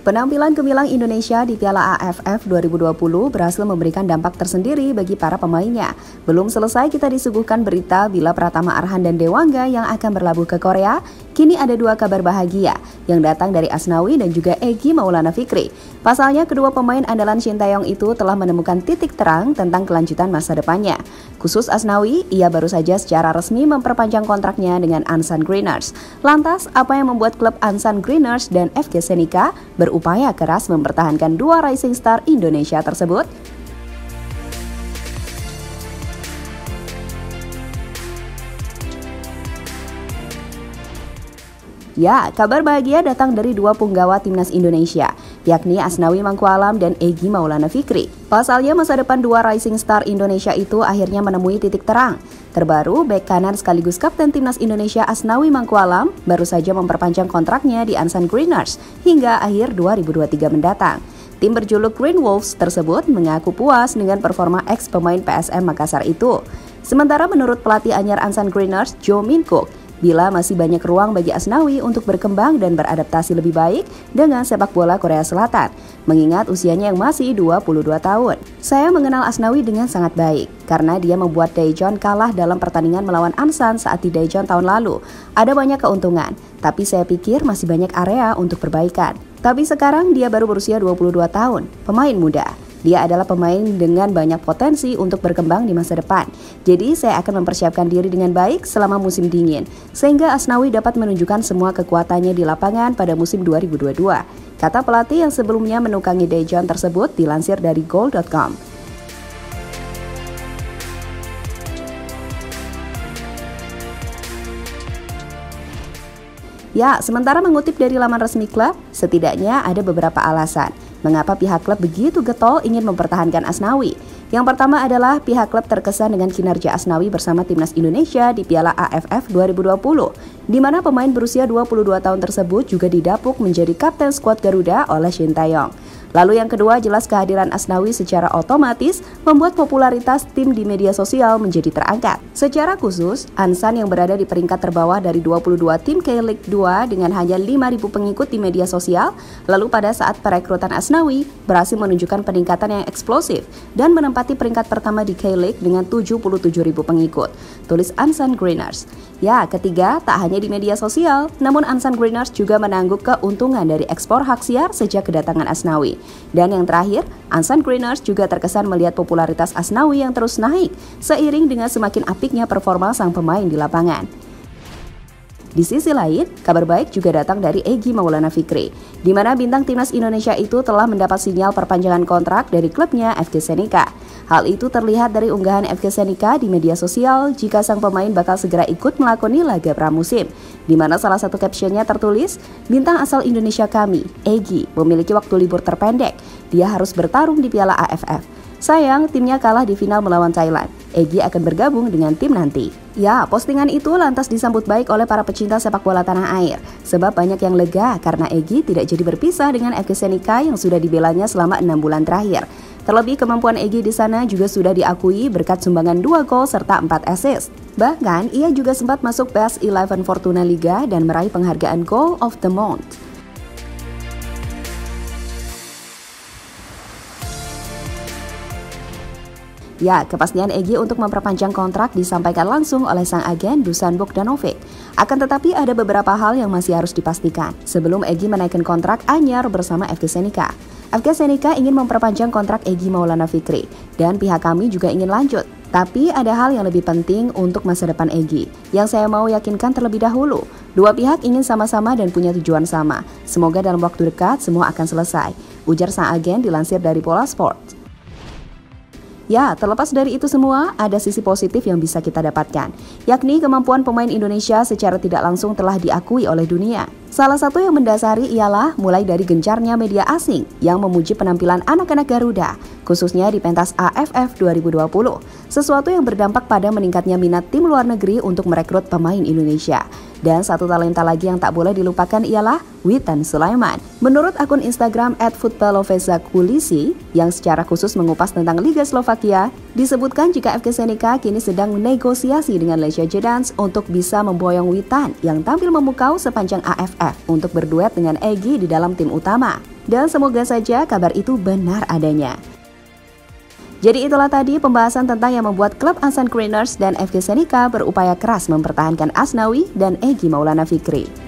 Penampilan gemilang Indonesia di Piala AFF 2020 berhasil memberikan dampak tersendiri bagi para pemainnya. Belum selesai kita disuguhkan berita bila Pratama Arhan dan Dewangga yang akan berlabuh ke Korea. Kini ada dua kabar bahagia yang datang dari Asnawi dan juga Egy Maulana Fikri. Pasalnya kedua pemain andalan Shin Taeyong itu telah menemukan titik terang tentang kelanjutan masa depannya. Khusus Asnawi, ia baru saja secara resmi memperpanjang kontraknya dengan Ansan Greeners. Lantas, apa yang membuat klub Ansan Greeners dan FK Senika berupaya keras mempertahankan dua rising star Indonesia tersebut? Ya, kabar bahagia datang dari dua punggawa timnas Indonesia, yakni Asnawi Mangkualam dan Egy Maulana Fikri. Pasalnya masa depan dua rising star Indonesia itu akhirnya menemui titik terang. Terbaru, bek kanan sekaligus kapten timnas Indonesia Asnawi Mangkualam baru saja memperpanjang kontraknya di Ansan Greeners hingga akhir 2023 mendatang. Tim berjuluk Green Wolves tersebut mengaku puas dengan performa ex pemain PSM Makassar itu. Sementara menurut pelatih anyar Ansan Greeners, Jo Min Kook, bila masih banyak ruang bagi Asnawi untuk berkembang dan beradaptasi lebih baik dengan sepak bola Korea Selatan, mengingat usianya yang masih 22 tahun. Saya mengenal Asnawi dengan sangat baik, karena dia membuat Daejeon kalah dalam pertandingan melawan Ansan saat di Daejeon tahun lalu. Ada banyak keuntungan, tapi saya pikir masih banyak area untuk perbaikan. Tapi sekarang dia baru berusia 22 tahun, pemain muda. Dia adalah pemain dengan banyak potensi untuk berkembang di masa depan. Jadi saya akan mempersiapkan diri dengan baik selama musim dingin, sehingga Asnawi dapat menunjukkan semua kekuatannya di lapangan pada musim 2022, kata pelatih yang sebelumnya menukangi Daejeon tersebut dilansir dari goal.com. Ya, sementara mengutip dari laman resmi klub, setidaknya ada beberapa alasan mengapa pihak klub begitu getol ingin mempertahankan Asnawi. Yang pertama adalah pihak klub terkesan dengan kinerja Asnawi bersama timnas Indonesia di Piala AFF 2020, di mana pemain berusia 22 tahun tersebut juga didapuk menjadi kapten skuad Garuda oleh Shin Taeyong. Lalu yang kedua, jelas kehadiran Asnawi secara otomatis membuat popularitas tim di media sosial menjadi terangkat. Secara khusus, Ansan yang berada di peringkat terbawah dari 22 tim K-League 2 dengan hanya 5.000 pengikut di media sosial, lalu pada saat perekrutan Asnawi berhasil menunjukkan peningkatan yang eksplosif dan menempati peringkat pertama di K-League dengan 77.000 pengikut, tulis Ansan Greeners. Ya, ketiga, tak hanya di media sosial, namun Ansan Greeners juga menangguk keuntungan dari ekspor hak siar sejak kedatangan Asnawi. Dan yang terakhir, Ansan Greeners juga terkesan melihat popularitas Asnawi yang terus naik seiring dengan semakin apiknya performa sang pemain di lapangan. Di sisi lain, kabar baik juga datang dari Egy Maulana Fikri, di mana bintang timnas Indonesia itu telah mendapat sinyal perpanjangan kontrak dari klubnya FK Senika. Hal itu terlihat dari unggahan FK Senika di media sosial jika sang pemain bakal segera ikut melakoni laga pramusim, di mana salah satu captionnya tertulis, "Bintang asal Indonesia kami, Egy, memiliki waktu libur terpendek. Dia harus bertarung di Piala AFF. Sayang, timnya kalah di final melawan Thailand. Egy akan bergabung dengan tim nanti." Ya, postingan itu lantas disambut baik oleh para pecinta sepak bola tanah air, sebab banyak yang lega karena Egy tidak jadi berpisah dengan FK Senika yang sudah dibelanya selama 6 bulan terakhir. Terlebih kemampuan Egy di sana juga sudah diakui berkat sumbangan 2 gol serta 4 assist. Bahkan ia juga sempat masuk Best 11 Fortuna Liga dan meraih penghargaan Goal of the Month. Ya, kepastian Egy untuk memperpanjang kontrak disampaikan langsung oleh sang agen Dusan Bogdanovic. Akan tetapi ada beberapa hal yang masih harus dipastikan sebelum Egy menaikkan kontrak anyar bersama FK Senika. FK Senika ingin memperpanjang kontrak Egy Maulana Fikri dan pihak kami juga ingin lanjut. Tapi ada hal yang lebih penting untuk masa depan Egy yang saya mau yakinkan terlebih dahulu. Dua pihak ingin sama-sama dan punya tujuan sama. Semoga dalam waktu dekat semua akan selesai, ujar sang agen dilansir dari Pola Sports. Ya, terlepas dari itu semua, ada sisi positif yang bisa kita dapatkan, yakni kemampuan pemain Indonesia secara tidak langsung telah diakui oleh dunia. Salah satu yang mendasari ialah mulai dari gencarnya media asing yang memuji penampilan anak-anak Garuda, khususnya di pentas AFF 2020, sesuatu yang berdampak pada meningkatnya minat tim luar negeri untuk merekrut pemain Indonesia. Dan satu talenta lagi yang tak boleh dilupakan ialah Witan Sulaiman. Menurut akun Instagram @futbalovezakulisi yang secara khusus mengupas tentang Liga Slovakia, disebutkan jika FK Senica kini sedang negosiasi dengan Legia Jedans untuk bisa memboyong Witan yang tampil memukau sepanjang AFF untuk berduet dengan Egy di dalam tim utama. Dan semoga saja kabar itu benar adanya. Jadi itulah tadi pembahasan tentang yang membuat klub Ahsan Greeners dan FK Senica berupaya keras mempertahankan Asnawi dan Egy Maulana Fikri.